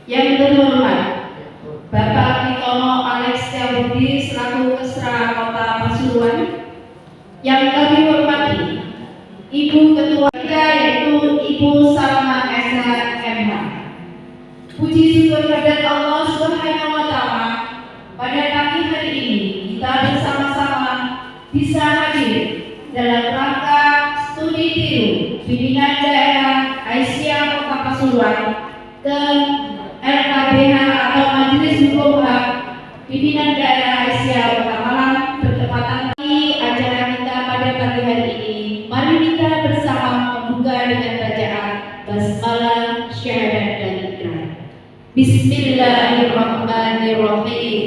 Yang terhormat Bapak Pitono Alex Setiabudi selaku Kesra Kota Pasuruan. Yang kami hormati Ibu Ketua kita yaitu Ibu Salma Esa MH. Puji syukur kehadirat Allah Subhanahu wa Ta'ala, pada pagi hari ini kita bersama-sama bisa hadir dalam rangka studi tiru Pimpinan Daerah Aisyah Kota Pasuruan ke LKBH atau Majelis Hukum Hak Pimpinan Daerah Aisyah Kota Malang bertepatan di acara kita pada pagi hari ini. Mari kita bersama membuka dengan bacaan basmalah, syahadat dan ikrar. Bismillahirrahmanirrahim.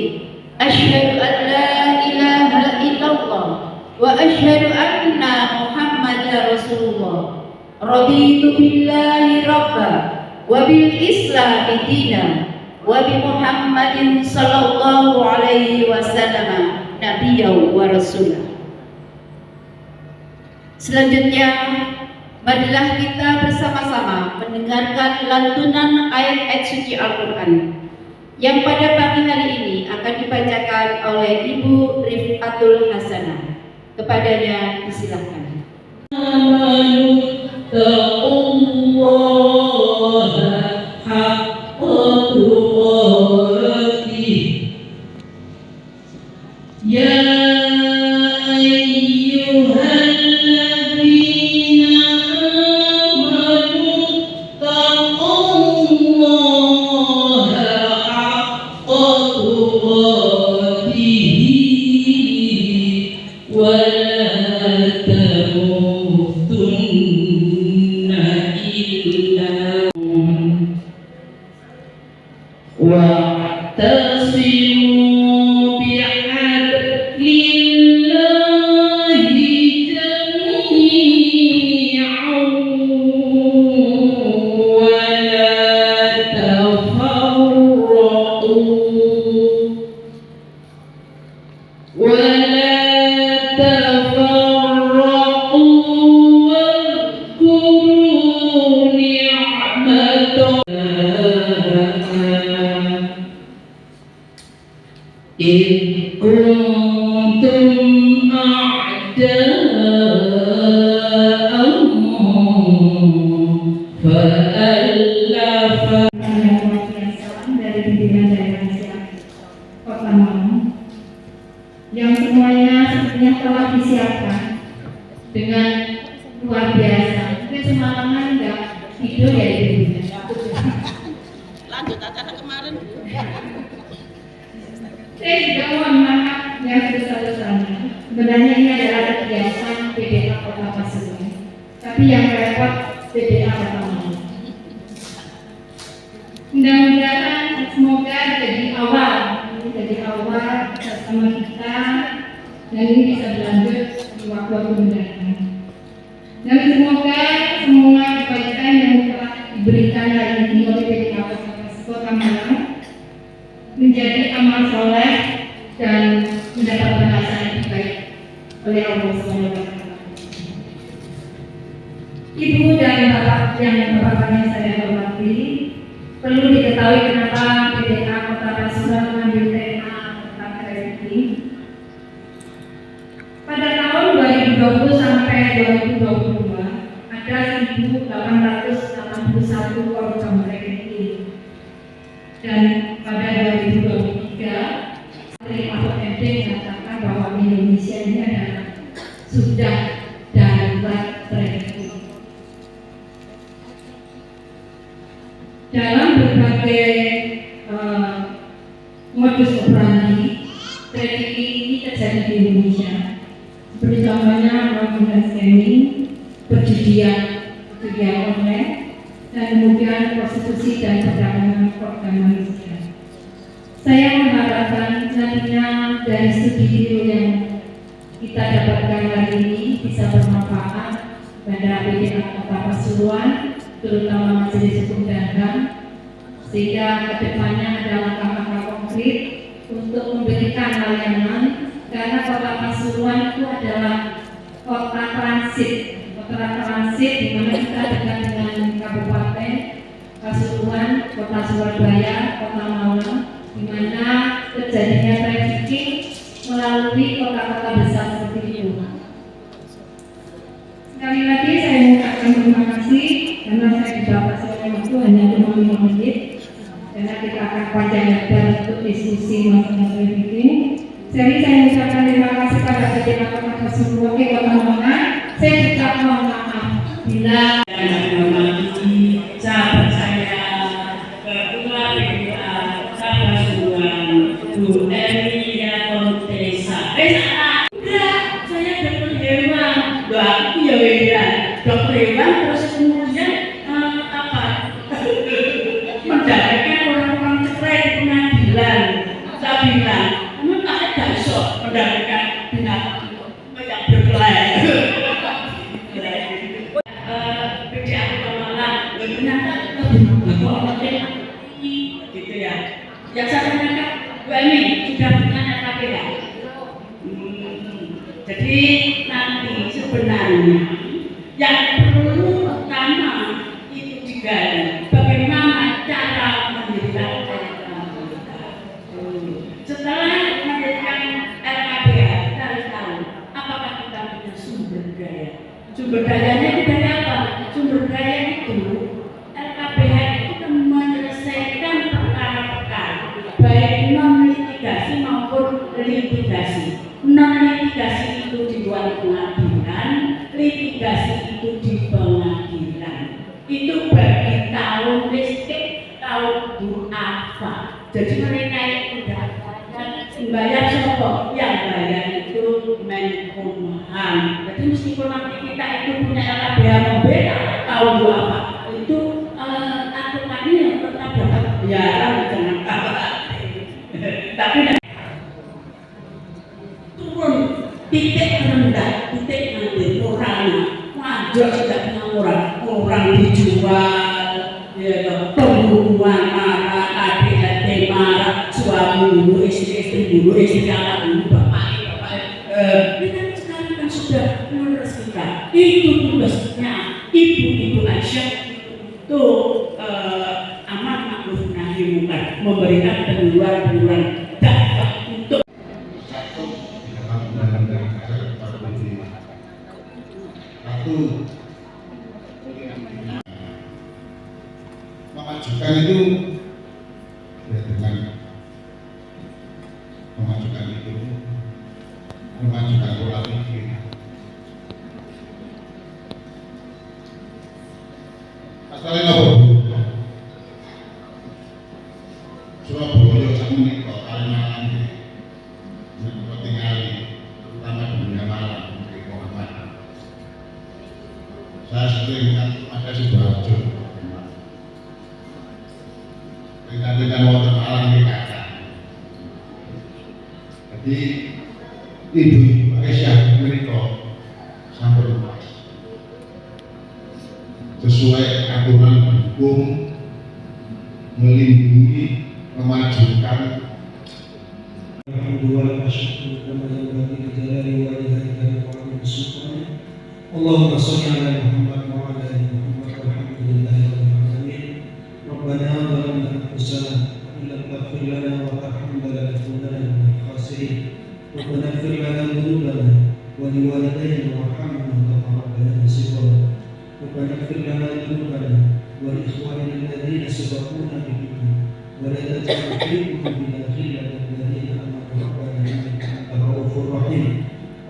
Asyhadu an la ilaha illallah wa asyhadu anna Muhammadar Rasulullah. Raditu billahi rabba wa bil islami dina wa bi Muhammadin sallallahu alaihi wasallam nabiyyan wa rasulah. Selanjutnya, marilah kita bersama-sama mendengarkan lantunan ayat-ayat suci Al-Quran yang pada pagi hari ini akan dibacakan oleh Ibu Rifatul Hasanah. Kepadanya disilahkan. Yang semuanya sepertinya telah disiapkan dengan luar biasa. Mungkin semalam enggak tidur ya ibunya. Lanjut acara kemarin. Saya juga mohon maaf yang sebesar-besarnya. Sebenarnya ini adalah kebiasaan PDA Kota Pasuruan, tapi yang repot PDA Kota Malang. Mudah-mudahan semoga jadi awal bersama kita dan ini bisa berlanjut di waktu mendatang. Dan semoga semua kebaikan yang telah diberikan hari ini oleh PDA Kota Malang menjadi amal soleh dan mendapat balasan yang baik oleh Allah SWT. Ibu dan bapak yang saya hormati, perlu diketahui kenapa PDA Kota Pasuruan mengambil tema tentang ini. Pada tahun 2020 sampai 2022 ada 1.881 korban trafficking, dan pada 2023 Mahfud MD mengatakan bahwa Indonesia ini adalah sudah darurat trafficking. Dalam berbagai modus operandi trafficking ini terjadi di Indonesia, seperti contohnya melakukan scamming, perjudian online, dan kemudian prostitusi dan perdagangan organ manusia. Saya mengharapkan nantinya dari studi tiru yang kita dapatkan hari ini bisa bermanfaat pada PDA Kota Pasuruan, terutama Majelis Hukum dan HAM, sehingga kedepannya ada langkah-langkah konkret untuk memberikan layanan, karena Kota Pasuruan itu adalah kota transit di mana kita dekat dengan Kabupaten Pasuruan, Kota Surabaya, Kota Malang, di mana terjadinya trafficking melalui kota-kota besar seperti itu. Sekali lagi saya mengucapkan terima kasih karena saya dibatasi oleh waktu hanya 5 menit karena kita akan panjang lebar untuk diskusi masalah trafficking. Jadi saya mengucapkan terima kasih pada kepada semua Kota Malang. Saya juga mohon maaf bila sahabat saya, Ketua PDA Sabasuan, Bu Emilia Kontesa. Enggak, saya dokter hewan. Aku ya hewan, dokter hewan terus kemudian mendapatkan orang-orang cerai di pengadilan. Saya bilang, kamu tak bisa mendapatkan binatang yang berkelahi. PDA Kota Malang, ternyata gitu ya. Yang saya tanyakan, Bu Emi sudah punya LKPH. Jadi nanti sebenarnya yang perlu pertama itu digali bagaimana cara mendirikan LKPH. Setelah mendirikan LKPH, kita harus tahu apakah kita punya sumber daya. Sumber dayanya itu dari apa? Sumber daya itu LKPH itu kan menyelesaikan perkara-perkara baik non-litigasi maupun litigasi. Non-litigasi itu dibuat pengadilan, litigasi itu di pengadilan. Itu bagi tahun listrik, tahun duafa. Jadi mereka yang sudah bayar sopo, yang bayar itu Menkumham. Jadi meskipun nanti kita itu punya LKPH membeda tahun duafa, itu aturannya tetap dapat bayaran jangan kalah. Tapi turun titik rendah, titik nanti moralnya wajar tidak punya orang dijual, ya pembunuhan marah, adik marah, suami dulu, istri dulu, istri anak dulu, bapak. Kita sekarang kan sudah menerus kita. Itu tugasnya ibu-ibu Aisyah itu amat maklum nahi munkar, memberikan penyuluhan dakwah untuk satu undang-undang kepada muslimat. Satu memajukan itu ya dengan memajukan itu memajukan pola pikir. Asalnya apa? Surabaya sama nih kok Kalimantan ini, menurut tinggal terutama di dunia malam di Muhammad. Saya sering kan ada Sidoarjo, kita wonten malam di kakak. Jadi ibu Aisyah menikah sampun sesuai aturan hukum melindungi memajukan Allahumma shalli ala Muhammad wa ala ali Muhammad walhamdulillahi rabbil alamin. Rabbana zalamna anfusana wa illam taghfir lana wa tarhamna lanakunanna minal khasirin. Rabbana ighfir lana dhunubana wa liwalidayna warhamhum kama rabbayana shighara. Rabbana ighfir lana dhunubana wa liikhwanina alladhina sabaquna bil iman. ولا تجعل في قلوبنا غلا للذين امنوا ربنا انك انت الرؤوف الرحيم.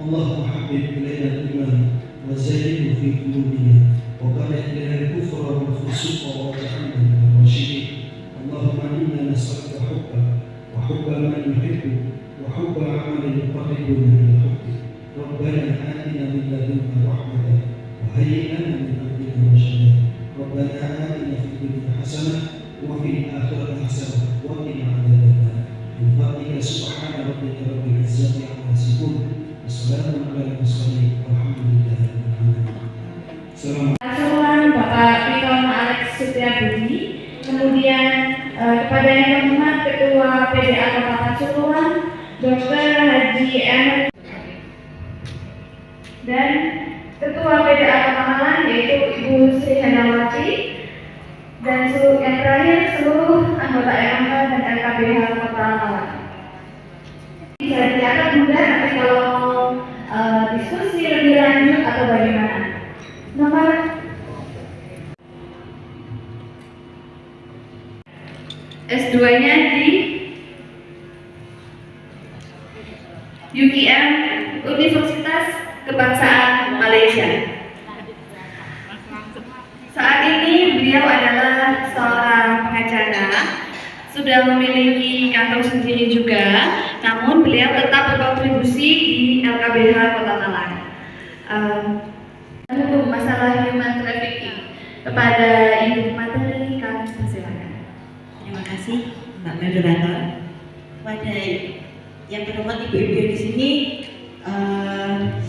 اللهم حبب الينا الايمان وزينه في قلوبنا وكره الينا الكفر والفسوق واجعلنا من الراشدين. اللهم انا نسالك حبك وحب من يحبك وحب عمل يقربنا الى حبك. ربنا اتنا من لدنك رحمه وهيئ لنا من امرنا رشدا. ربنا اتنا في الدنيا حسنه وفي الآخرة حسنة وقنا عذاب النار. بفضلك سبحان ربك رب العزة عما يصفون وسلام على المرسلين والحمد لله رب العالمين. Pasuruan Bapak Pikon Alex Setiabudi, kemudian kepada yang terhormat Ketua PDA Kota Pasuruan Dr. Haji Ahmad dan Ketua PDA Kota Malang yaitu Ibu Sri Handawati. Dan yang terakhir seluruh anggota RMK dan LKBH Kota Malang. Bisa dicatat Bunda nanti kalau mau diskusi lebih lanjut atau bagaimana. Nomor S2-nya di UGM Universitas Kebangsaan Malaysia. Saat ini beliau adalah seorang pengacara, sudah memiliki kantor sendiri juga, namun beliau tetap berkontribusi di LKBH Kota Malang. Hukum masalah human trafficking kepada Ibu materi kami persilakan. Terima kasih Mbak Moderator. Pada yang terhormat ibu-ibu di sini,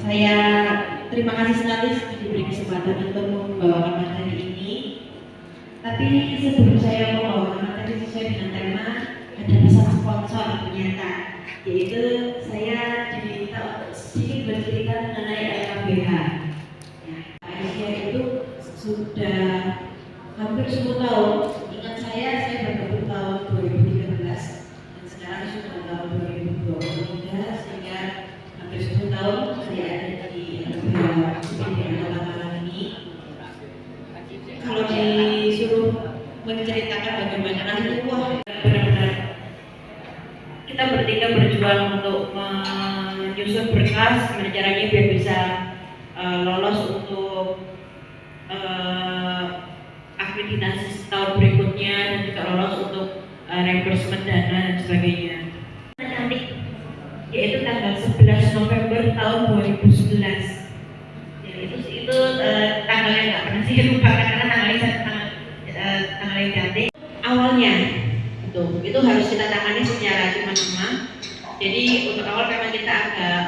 saya terima kasih sekali diberi kesempatan untuk membawakan materi ini. Tapi sebelum saya membawakan materi sesuai dengan tema, ada pesan sponsor ternyata, yaitu saya diminta untuk sedikit bercerita mengenai LKBH. Ya, Aisyah itu sudah hampir 10 tahun. Ingat saya bergabung tahun 2013 dan sekarang sudah tahun 2023, sehingga hampir 10 tahun saya ada di LKBH Kota Malang ini. Kalau disuruh menceritakan bagaimana rasanya, wah benar-benar kita bertiga berjuang untuk menyusun berkas gimana caranya biar bisa lolos untuk akreditasi tahun berikutnya dan juga lolos untuk reimbursement dana dan sebagainya. Nanti yaitu tanggal 11 November tahun 2011. Jadi itu tanggalnya nggak pernah sih lupakan karena tanggal yang cantik. Awalnya itu harus kita tangani secara cuma-cuma. Jadi untuk awal memang kita agak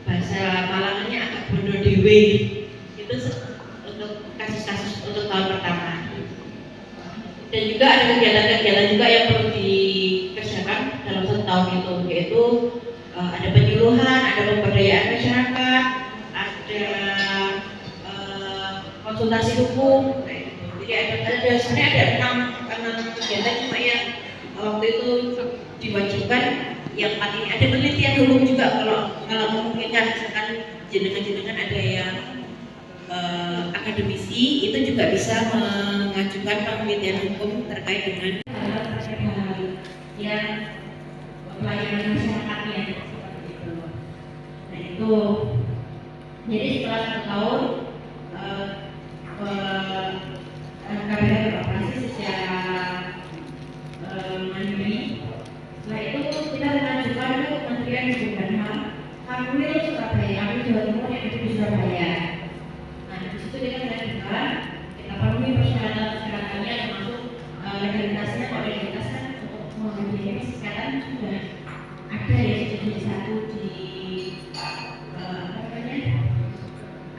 bahasa Malangannya agak bodoh dewe. Itu untuk kasus-kasus untuk tahun pertama. Dan juga ada kegiatan-kegiatan juga yang perlu dikerjakan dalam 1 tahun itu, yaitu ada penyuluhan, ada pemberdayaan masyarakat, ada konsultasi hukum. Jadi ada sebenarnya ada 6 kegiatan, cuma yang waktu itu diwajibkan yang 4 ini. Ada penelitian hukum juga kalau memungkinkan, misalkan jenengan ada yang akademisi itu juga bisa mengajukan penelitian hukum terkait dengan yang pelayanan masyarakatnya seperti itu. Nah itu, jadi setelah 1 tahun KBH beroperasi secara mandiri. Setelah itu kita mengajukan ke Kementerian Hukum dan HAM Kanwil Surabaya, Kanwil Jawa Timur yang ada di Surabaya. Nah di situ kita mengajukan, kita penuhi persyaratan-persyaratannya termasuk legalitasnya. Kalau legalitas kan untuk mengambil kesehatan sudah ada ya sejak 1 di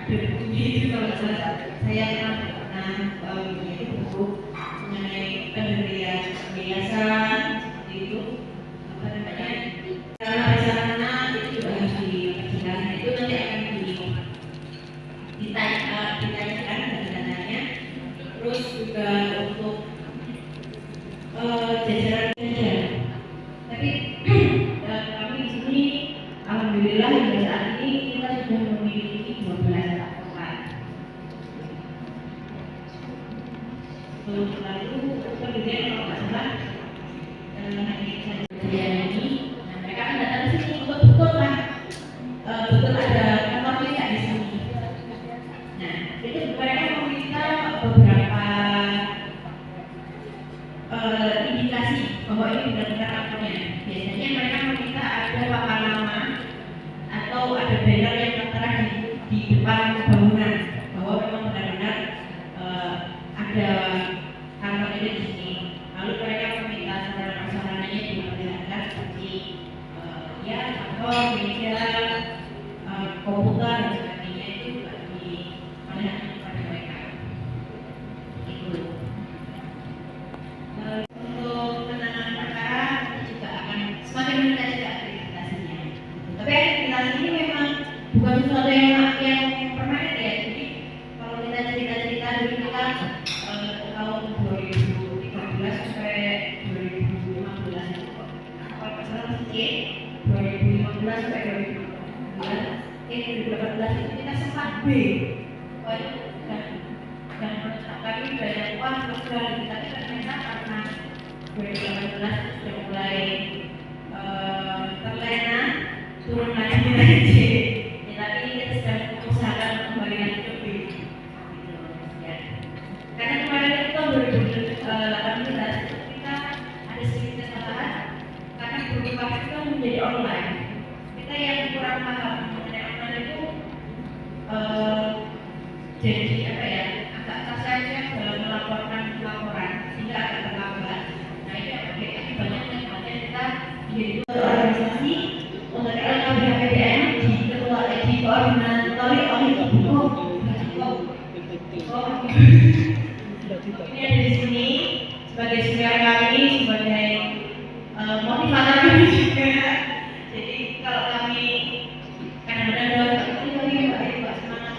ada bukunya itu kalau saya pernah itu buku mengenai pendirian yayasan seperti itu, apa namanya, sarana itu juga harus diperjelas. Itu nanti akan ditanyakan dana-dananya. Terus juga untuk jajaran kerja. Tapi kami di sini alhamdulillah hingga saat ini kita sudah memiliki 12 advokat. Lalu kemudian kalau nggak salah ini, nah mereka kan datang ke sini untuk betul lah, betul ada kantornya di sini. Nah itu mereka meminta beberapa indikasi bahwa ini benar-benar kantornya. Biasanya mereka meminta ada papan nama atau ada banner yang tertera di depan bangunan bahwa memang benar-benar ada kantor ini di sini. Lalu mereka meminta sarana-sarananya diperlihatkan seperti ya kantor, meja, komputer dan sebagainya, itu juga diperlihatkan kepada mereka. Itu. Untuk penanganan perkara kita juga akan semakin meningkat juga akreditasinya. Tapi akreditasi ini memang bukan sesuatu yang permanen ya. Jadi kalau kita cerita-cerita dulu kita kalau 2018 itu kita sempat B. Waduh, dan menurut kami banyak uang sekali, tapi ternyata karena 2018 sudah mulai terlena turun lagi. Tapi kita sedang usahakan kembali ke B. Karena kemarin itu tahun 2018 kita ada sedikit kesalahan karena beberapa itu menjadi online. Kita yang kurang paham mengenai online itu jadi apa ya, agak kasarnya dalam melaporkan laporan sehingga agak terlambat. Nah itu akibatnya kita menjadi organisasi untuk LKBHPDN dikoordinatori oleh ini ada di sini sebagai senior kami, sebagai motivator kami juga. Jadi kalau kami kadang-kadang mbak semangat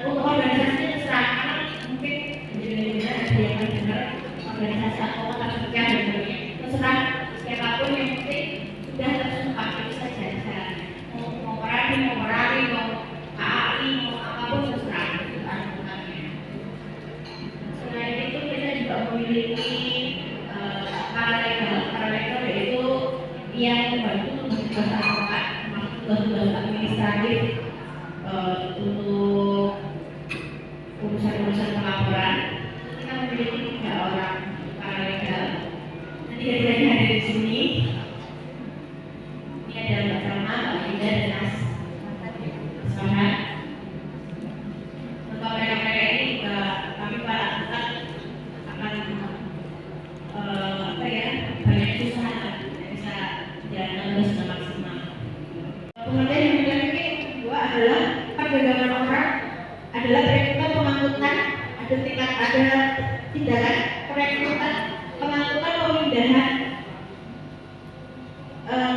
untuk organisasi terserah, karena mungkin benar-benar ada yang benar organisasi atau seperti dan sebagainya, terserah siapapun yang penting sudah tersumpah itu saja caranya. Mau KAI, mau apapun terserah. Selain itu kita juga memiliki paralegal yaitu yang membantu tugas advokat, tugas administratif untuk urusan-urusan pelaporan. Kita memiliki 3 orang paralegal. Nanti dari ada di sini. Ini ada Mbak Salma, Mbak Linda, dan Mas Sohan. Untuk mereka ini juga kami para advokat akan banyak kesusahan bisa jalan tugas dengan maksimal. Pengertian yang memiliki kedua adalah perdagangan orang adalah perekrutan pengangkutan, ada tindakan perekrutan, pengangkutan, pemindahan,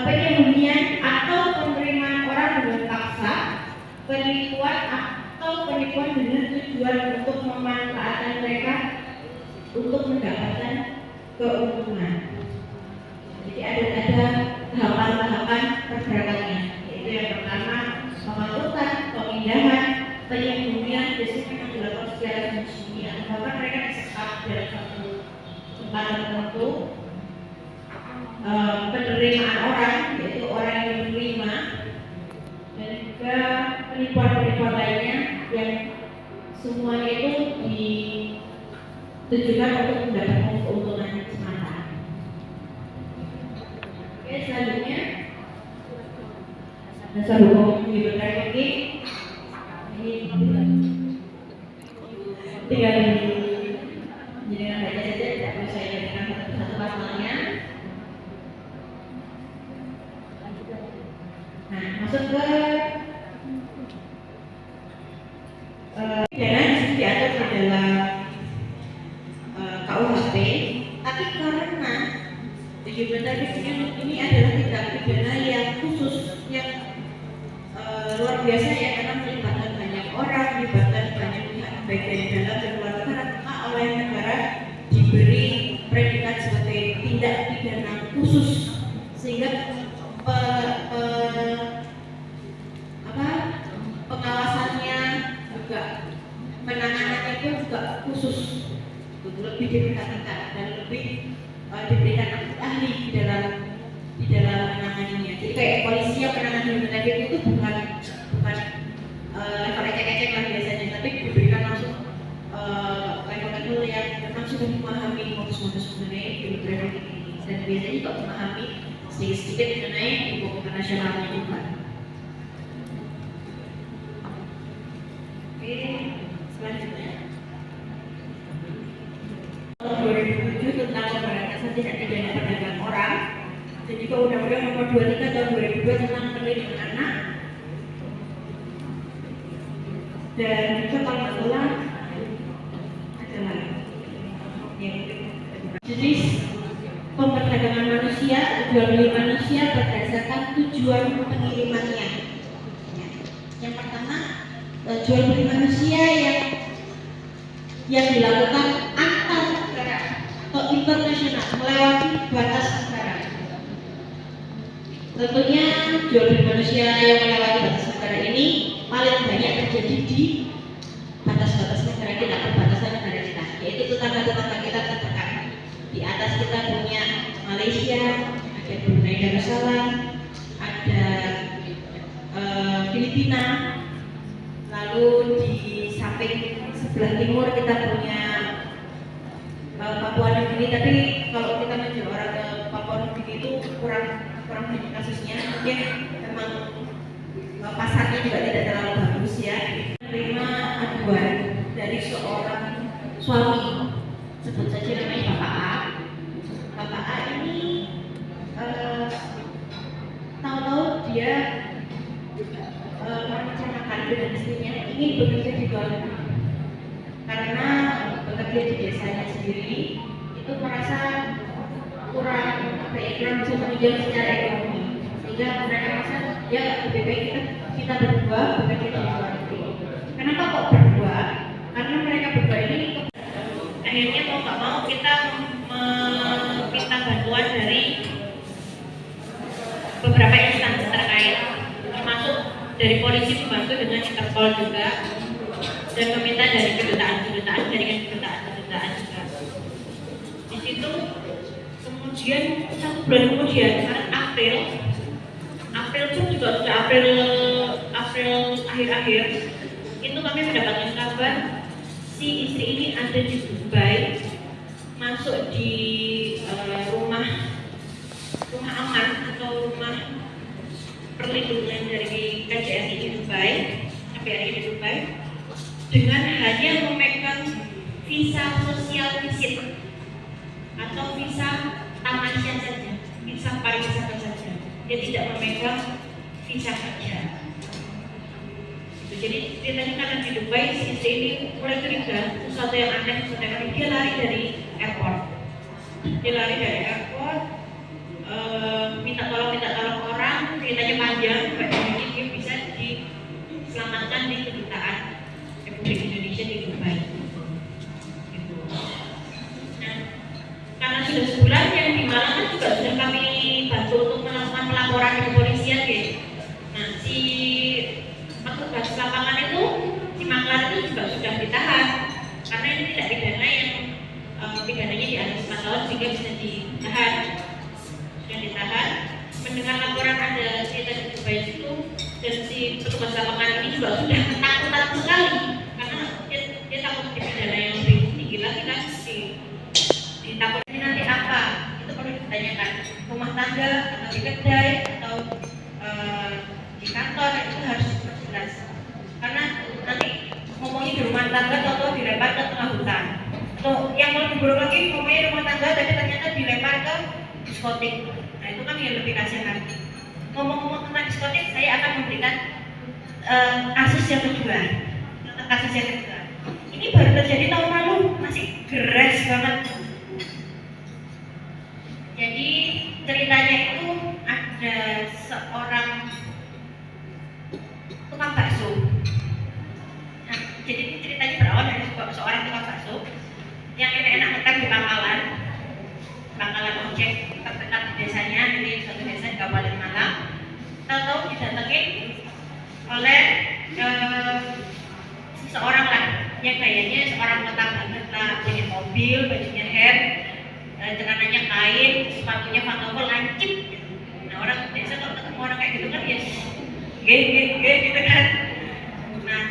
penyembunyian atau penerimaan orang dengan paksa, penipuan atau penipuan dengan tujuan untuk memanfaatkan mereka untuk mendapatkan keuntungan. Jadi ada tahapan-tahapan pergerakannya, yaitu yang pertama pengangkutan, pemindahan, penyembunyian, biasanya yang dilakukan secara sembunyi atau bahkan mereka disekap dalam satu tempat tertentu. Penerimaan orang, yaitu orang yang menerima, dan juga penipuan-penipuan lainnya yang semuanya itu ditujukan untuk mendapatkan keuntungan semata. Oke, selanjutnya dasar hukum libertas ini tinggal dengan baca saja, tidak perlu saya jadikan satu pasalnya. Nah, masuk ke pidana diatur di dalam KUHP, tapi karena ini adalah tindak pidana yang khusus, yang luar biasa ya, karena melibatkan banyak orang, melibatkan banyak pihak baik dari dalam dan luar negara, maka oleh negara diberi predikat sebagai tindak pidana khusus, sehingga pengawasannya juga, penanganannya pun juga khusus, lebih diperhatikan dan lebih diberikan ahli di dalam menanganinya. Jadi kayak polisi yang menangani human itu bukan level ecek-ecek lah biasanya, tapi diberikan langsung level yang memang sudah memahami modus-modus mengenai human trafficking ini, dan biasanya juga memahami sedikit-sedikit mengenai hukum internasionalnya juga. Oke, selanjutnya tahun 2007 tentang pemberantasan tindak pidana perdagangan orang, dan juga Undang-Undang Nomor 23 Tahun 2002 tentang perlindungan anak, dan juga kalau nggak salah ada lagi jenis pemperdagangan manusia, jual beli manusia berdasarkan tujuan pengirimannya. Yang pertama, jual beli manusia yang dilakukan antar negara atau internasional melewati batas negara. Tentunya jual beli manusia yang melewati batas negara ini paling banyak terjadi di batas-batas negara kita, perbatasan negara kita, yaitu tetangga-tetangga kita terdekat. Di atas kita punya Malaysia, ada Brunei Darussalam, ada Filipina, lalu di samping sebelah timur kita punya Papua Nugini. Tapi kalau kita menjual orang ke Papua Nugini itu kurang banyak kasusnya, mungkin memang pasarnya juga tidak terlalu bagus ya. Menerima aduan dari seorang suami, sebut saja namanya Bapak A. Bapak A ini tahu-tahu dia merencanakan dengan istrinya ingin bekerja di luar negeri, karena bekerja di desanya sendiri itu merasa kurang bisa menunjang secara ekonomi, sehingga mereka merasa ya lebih baik kita berdua bekerja di luar negeri. Kenapa kok berdua? Karena mereka berdua ini akhirnya mau nggak mau kita meminta bantuan dari beberapa instansi terkait, termasuk dari polisi membantu dengan Interpol juga, dan meminta dari kedutaan jaringan kedutaan juga. Di situ kemudian 1 bulan kemudian, April pun juga sudah April akhir-akhir itu kami mendapatkan kabar si istri ini ada di Dubai, masuk di rumah aman atau rumah perlindungan dari KJRI di Dubai, KBRI di Dubai, dengan hanya memegang visa sosial visit atau visa tamasya saja, visa pariwisata saja. Dia tidak memegang visa kerja. Jadi ceritanya karena di Dubai si istri ini mulai curiga sesuatu yang aneh, dia lari dari airport. Minta tolong orang, ceritanya panjang, jadi dia bisa diselamatkan di kedutaan Republik Indonesia di Dubai. Gitu. Nah, karena sudah sebulan yang di Malang kan juga sudah kami bantu untuk melakukan pelaporan ke kepolisian gitu. Nah, si petugas lapangan itu, si maklar itu juga sudah ditahan karena ini tidak pidana yang pidananya di atas 4 tahun sehingga bisa ditahan. Sudah ditahan. Mendengar laporan ada cerita di Dubai itu, dan si petugas lapangan ini juga sudah ketakutan sekali karena dia takut dipidana yang lebih tinggi lagi kan, ditakutnya nanti apa, itu perlu ditanyakan. Rumah tangga atau di kedai atau di kantor itu harus jelas, karena nanti ngomongnya di rumah tangga atau dilempar ke tengah hutan, atau yang lebih buruk lagi ngomongnya rumah tangga tapi ternyata dilempar ke diskotik. Nah itu kan yang lebih kasihan. Ngomong-ngomong tentang diskotik, saya akan memberikan kasus yang kedua. Ini baru terjadi tahun lalu, masih geres banget. Jadi ceritanya itu ada seorang tukang bakso. Nah, jadi ceritanya berawal dari seorang tukang bakso yang enak-enak makan di pangkalan ojek terdekat di desanya, di suatu desa di Kabupaten Malang. Tahu-tahu didatengin oleh seseorang lah, yang kayaknya seorang kota banget lah, punya mobil, bajunya hem, celananya kain, sepatunya pantofel lancip gitu. Nah orang desa kalau ketemu orang kayak gitu kan ya ge gitu kan. Nah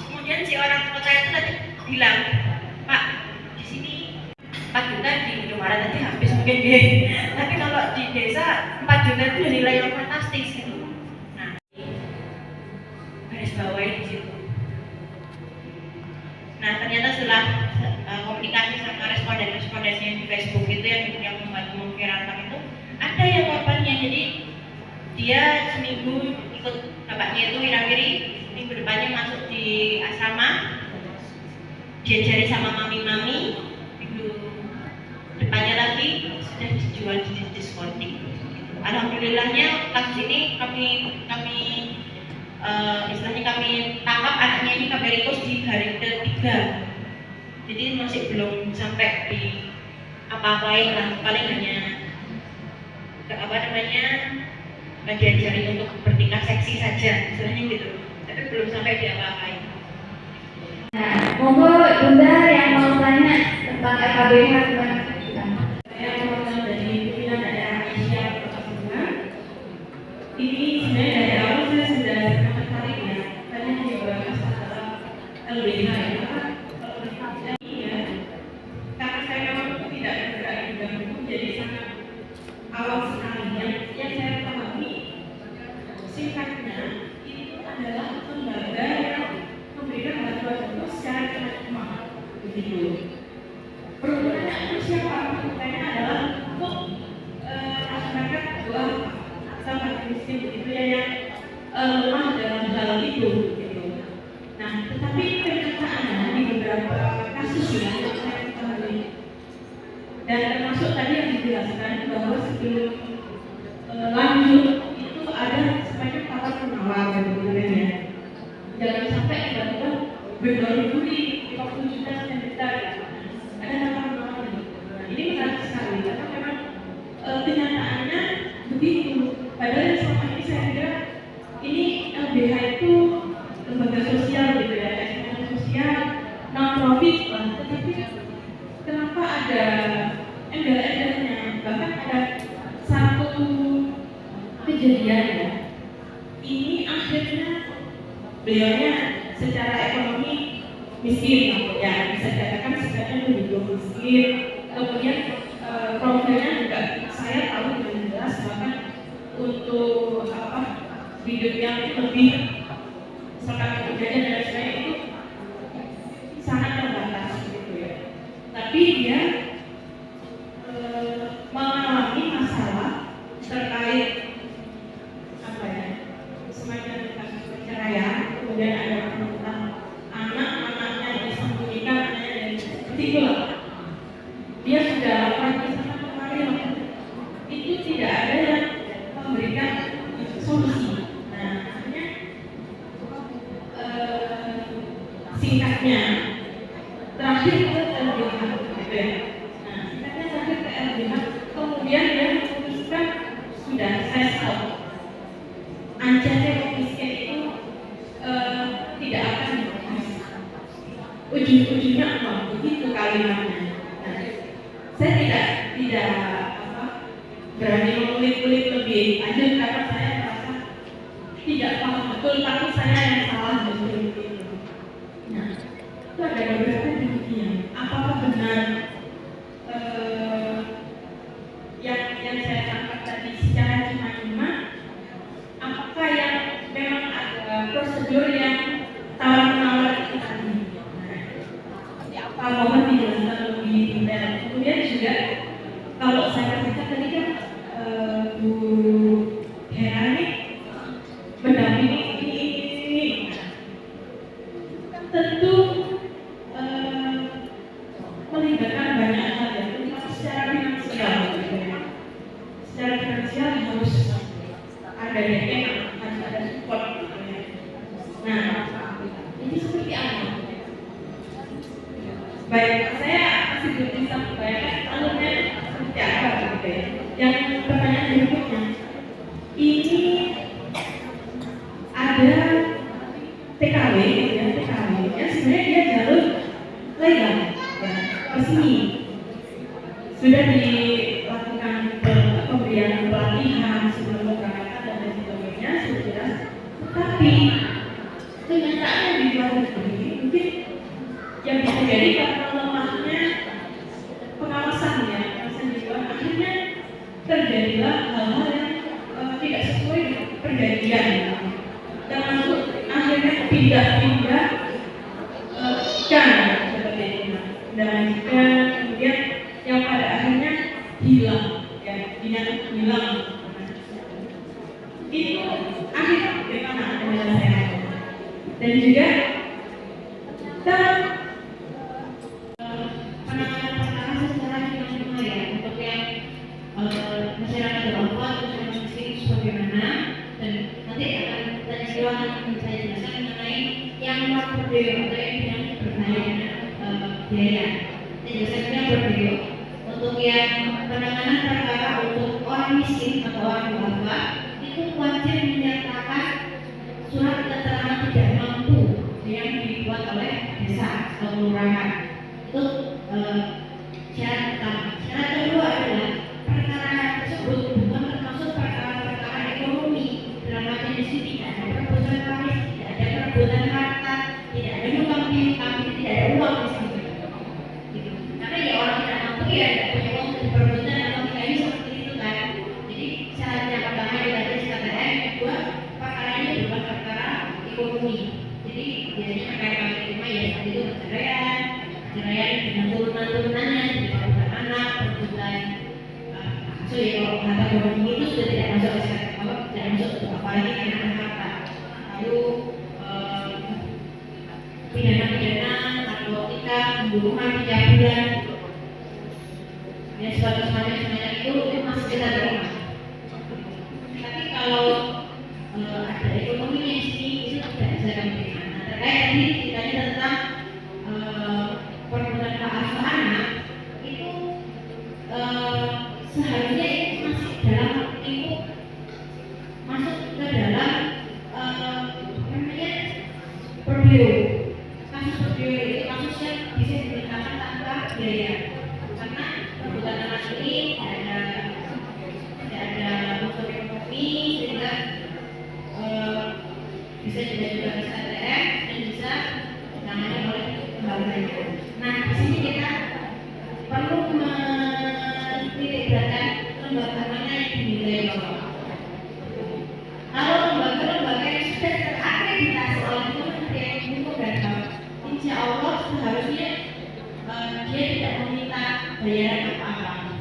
kemudian si orang kota itu tadi bilang, Pak, di sini 4 juta di Indomaret tadi habis mungkin dia, tapi kalau di desa 4 juta itu nilai yang fantastis gitu. Nah garis bawahi di situ. Nah ternyata setelah komunikasi sama responden-respondennya di Facebook itu yang membantu memviralkan itu, ada yang korbannya. Jadi dia seminggu ikut bapaknya itu wirawiri, minggu depannya masuk di asrama, diajari sama mami-mami, minggu depannya lagi sudah dijual di diskotik. Alhamdulillahnya kasus ini kami istilahnya kami tangkap anaknya ini, kami repost di hari ketiga, jadi masih belum sampai di apa-apain lah, paling hanya diajarin untuk bertingkah seksi saja, misalnya gitu, tapi belum sampai diapa-apain. Nah, monggo Bunda yang mau tanya tentang FKBH gimana? Saya mewakili dari pimpinan daerah Asia Kota Bunga. Ini sebenarnya dari awal saya sudah tertarik ya, karena yang dibahas adalah LBH ya. Karena saya memang tidak bergerak di bidang hukum, jadi sangat awal sekali. Yang saya pahami singkatnya itu adalah lembaga yang memberikan bantuan hukum secara cuma-cuma begitu. Peruntukannya siapa? Peruntukannya adalah untuk masyarakat bawah sampai miskin begitu ya, yang lemah dalam hal itu gitu. Nah, tetapi kenyataannya di beberapa kasus ya yang saya ketahui, dan termasuk tadi yang dijelaskan bahwa sebelum lanjut itu ada semacam tata penawar gitu kan ya. Jangan sampai tiba-tiba berdoli-doli 50 juta sekian juta ya. Ada tata penawar gitu. Nah, ini menarik sekali karena memang kenyataannya begitu. Padahal selama ini saya kira ini LBH itu lembaga sosial gitu ya, lembaga sosial non profit lah. Tetapi kenapa ada embel-embelnya? Bahkan ada satu kejadian ya. Ini akhirnya beliaunya secara ekonomi miskin, ya bisa dikatakan sebenarnya lebih miskin. Kemudian profilnya juga saya tahu dengan jelas, bahkan untuk hidupnya lebih misalkan kejadian dan sebagainya itu sangat terbatas gitu ya. Tapi dia mengalami masalah terkait semacam kasus perceraian, kemudian ada tentang anak-anaknya disembunyikan, anaknya dan seperti itulah. Dia sudah lakukan ke sana kemari, itu tidak ada yang memberikan solusi. Nah, akhirnya singkatnya terakhir ke LBH gitu ya. Nah, singkatnya terakhir ke LBH, kemudian dia memutuskan sudah saya stop. Ancaman yang miskin itu tidak akan dibahas. Ujung-ujungnya apa? Begitu kalimatnya. Nah, saya tidak berani mengulik-ulik lebih lanjut karena saya merasa tidak paham betul, tapi saya yang salah justru itu. Nah, itu ada beberapa demikian. Apakah benar yang saya tangkap tadi secara cuma-cuma? Apakah yang memang ada prosedur yang tawar-menawar itu tadi? Apa mohon dijelaskan lebih detail. Kemudian juga kalau saya perhatikan tadi kan Bu Hera ini mendampingi ini tentu melibatkan banyak hal ya, terutama secara finansial. Secara finansial harus ada yang harus ada support gitu ya. Nah, ini seperti apa? Baik, saya masih belum bisa membayangkan alurnya seperti apa gitu ya. Yang pertanyaan berikutnya, ini ada TKW gitu ya, TKW ya sebenarnya dia jalur legal ya, resmi, sudah dilakukan pemberian pelatihan sebelum keberangkatan dan lain sebagainya sudah jelas. Tetapi kenyataannya di luar negeri mungkin yang bisa jadi karena lemahnya pengawasan ya, pengawasan di luar, akhirnya terjadilah hal-hal yang tidak sesuai dengan perjanjian ya. Termasuk akhirnya pindah-pindah ikan seperti itu, dan juga kemudian yang pada akhirnya hilang ya, hilang. Itu akhirnya bagaimana dengan saya? Dan juga dalam Penanganan perkara secara cuma-cuma ya, untuk yang masyarakat bawah masyarakat miskin itu bagaimana, dan nanti akan tanya silakan saya jelaskan mengenai yang berbeda atau yang berbahaya biaya. Saya jelaskan yang berbeda untuk yang penanganan perkara untuk orang miskin atau orang duafa itu wajib menyertakan surat keterangan tidak mampu yang dibuat oleh desa atau kelurahan. Itu syarat pertama. Syarat kedua adalah perkara tersebut bukan termasuk perkara-perkara ekonomi, dalam arti di sini tidak ada perbuatan waris, tidak ada perbuatan harta, tidak ada hutang piutang, tidak ada uang di sini. Gitu. Karena ya orang tidak mampu ya tidak punya uang untuk perbuatan atau tidak bisa seperti itu kan. Jadi syaratnya pertama adalah SKTN, kedua perkaranya bukan perkara ekonomi. Jadi biasanya perkara cuma ya seperti itu perceraian dengan turunan-turunannya, perbuatan anak, perbuatan so ya kalau harta ekonomi itu sudah tidak masuk SKTN, tidak masuk apalagi karena harta. Lalu pidana-pidana, narkotika, pembunuhan, pencabulan, ya semacam itu masih kita terima. Tapi kalau ada ekonominya di sini itu tidak bisa kami terima. Nah, terkait tadi ceritanya tentang perbuatan asuh anak itu seharusnya itu masih dalam lingkup masuk ke dalam namanya perbio. Kasus perbio itu kasus yang bisa diberitakan tanpa biaya karena perbuatan anak ini tidak ada unsur ekonomi sehingga bisa juga bisa ATM dan bisa ditangani oleh lembaganya. Nah di sini kita perlu menitikberatkan lembaga mana yang dinilai bawah. Kalau lembaga-lembaga yang sudah terakreditasi oleh Kementerian Hukum dan HAM, insya Allah seharusnya dia tidak meminta bayaran apa-apa.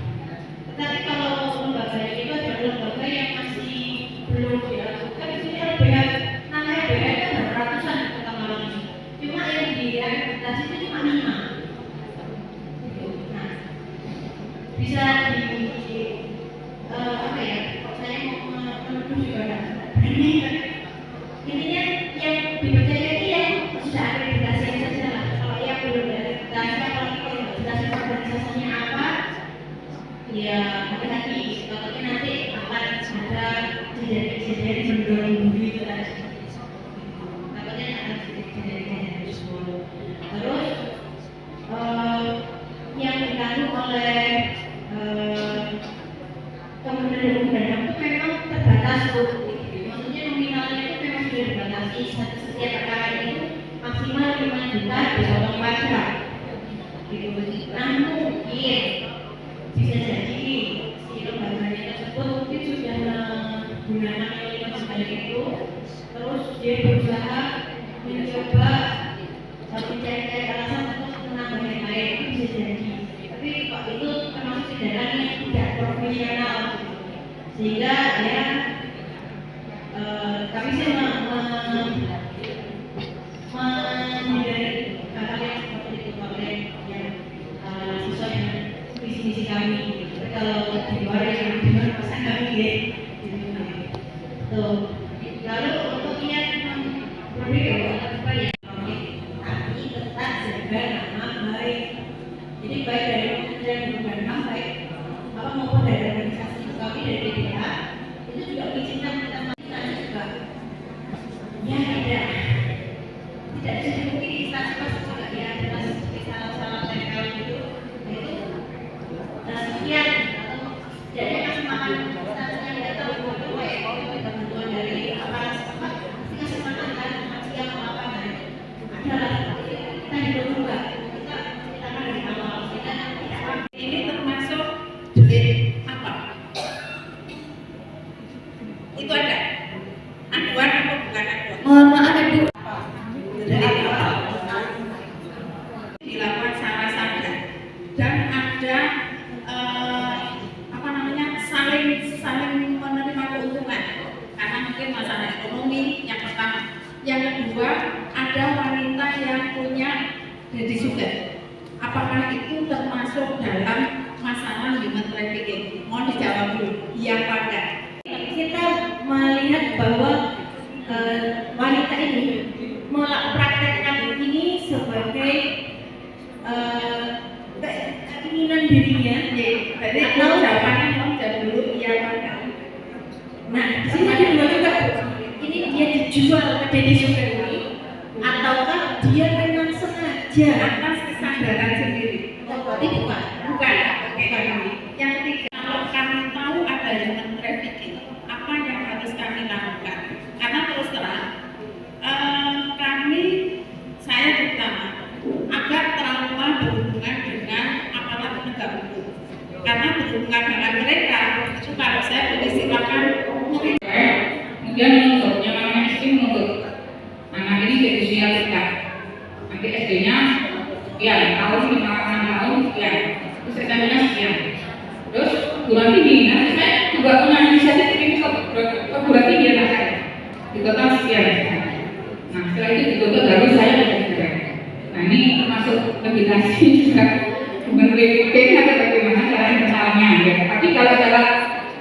Tetapi kalau lembaganya itu adalah lembaga yang masih belum dilakukan, di sini LBH namanya BH itu ratusan kota Malang ini. Cuma yang diakreditasi itu cuma 5. Nah, bisa apa ya? Saya mau menuduh juga kan. Intinya yang dipercaya itu yang sudah akreditasi saja lah. Kalau yang belum diakreditasi, apalagi kalau akreditasi organisasinya apa, ya hati-hati. Takutnya nanti akan ada kejadian mendorong dulu itu tadi. Takutnya akan kejadian tersebut. Terus yang ditanggung oleh Kementerian Hukum dan HAM itu memang terbatas tuh. Maksudnya nominalnya itu memang sudah dibatasi. Setiap perkara itu maksimal 5 juta dipotong pajak. Gitu. Namun mungkin bisa jadi si lembaganya tersebut mungkin sudah menggunakan yang sebanyak itu, terus dia berusaha mencoba mencari alasan untuk menambah yang lain, itu bisa jadi. Tapi kok itu termasuk tindakan yang tidak profesional, sehingga ya kami sih menghindari hal-hal yang seperti itu oleh yang sesuai dengan visi-misi kami. Tapi kalau di luar yang di luar masa kami ya tuh. Lalu untuk yang berbeda apa ya? Kami tetap jaga nama baik. Jadi baik dari Kementerian Hukum dan HAM baik apa maupun dari organisasi kami dari DPH itu juga mengizinkan kita juga ya tidak jadi mungkin instansi pasti juga ya adalah seperti salah-salah teknikal gitu itu sekian atau jadi kasih makan instansi yang datang itu kita bantuan dari aparat setempat kita kasih makan kan siang apa kan adalah kita hidup juga kita akan dari awal kita tidak ini termasuk delik apa itu ada aduan atau bukan aduan? Mohon maaf Ibu. Dilakukan salah sadar dan ada apa namanya saling menerima keuntungan karena mungkin masalah ekonomi yang pertama. Yang kedua ada wanita yang punya jadi sugar. Apakah itu termasuk dalam masalah human trafficking? Mohon dijawab dulu. Iya apa enggak? Kita melihat bahwa wanita ini mempraktekkan ini sebagai keinginan dirinya, yaitu Nah, di sini ada dua juga. Ini dia dijual ke Dede Sugandi ataukah dia memang sengaja Atas kesadaran sendiri. oh, berarti bukan. Bukan. Oke, Yang ketiga, kalau kami tahu ada human trafficking, apa yang harus kami lakukan? Karena terus terang, saya terutama agak trauma berhubungan dengan aparat penegak hukum. Karena berhubungan dengan mereka, itu kalau saya boleh silakan kemudian menutupnya namanya SD menutup anak ini jadi usia kita nanti SD-nya sekian tahun 5-6 tahun sekian terus SMP-nya sekian terus perguruan tinggi nanti saya juga punya inisiatif ini ke perguruan tinggi anak saya di total sekian nah setelah itu di total baru saya belajar nah ini termasuk legislasi juga Menteri PPK atau bagaimana cara internalnya ya tapi kalau cara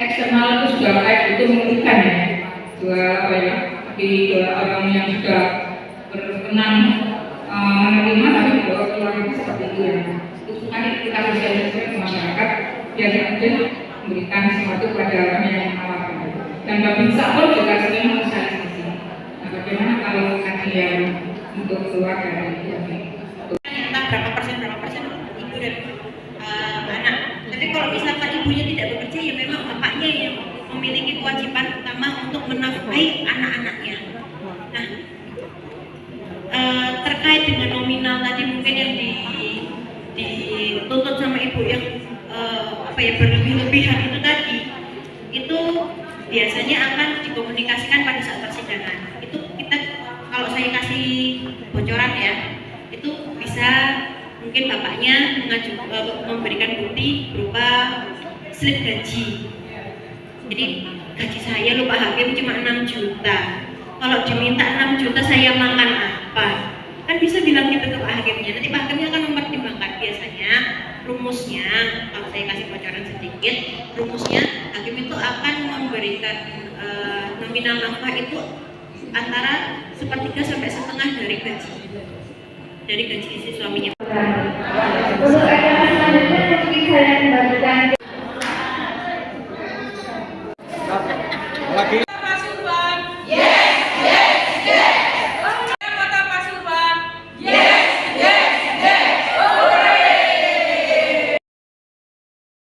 eksternal itu sudah baik itu mengerikan ya dua orang yang sudah berkenan menerima tapi bahwa keluarga itu seperti itu ya itu nanti kita sosialisasi ke masyarakat biar kemudian memberikan sesuatu kepada orang yang menawarkan dan Babinsa pun juga sering mensosialisasi nah bagaimana kalau kajian untuk keluarga itu Entah berapa persen ibu dan anak. Tapi kalau misalkan ibunya tidak bekerja ya memang bapaknya yang memiliki kewajiban utama untuk menafkahi anak-anaknya. Nah, terkait dengan nominal tadi mungkin yang dituntut sama ibu yang berlebih-lebihan itu tadi, itu biasanya akan dikomunikasikan pada saat persidangan. Itu kita kalau saya kasih bocoran ya, itu bisa mungkin bapaknya memberikan bukti berupa slip gaji. Jadi gaji saya lupa hakim cuma 6 juta. Kalau diminta 6 juta saya makan apa? Kan bisa bilang gitu ke Pak Hakimnya. Nanti Pak Hakimnya akan mempertimbangkan biasanya rumusnya. Kalau saya kasih bocoran sedikit, rumusnya hakim itu akan memberikan nominal nafkah itu antara 1/3 sampai 1/2 dari gaji istri suaminya. untuk acara selanjutnya mungkin saya membagikan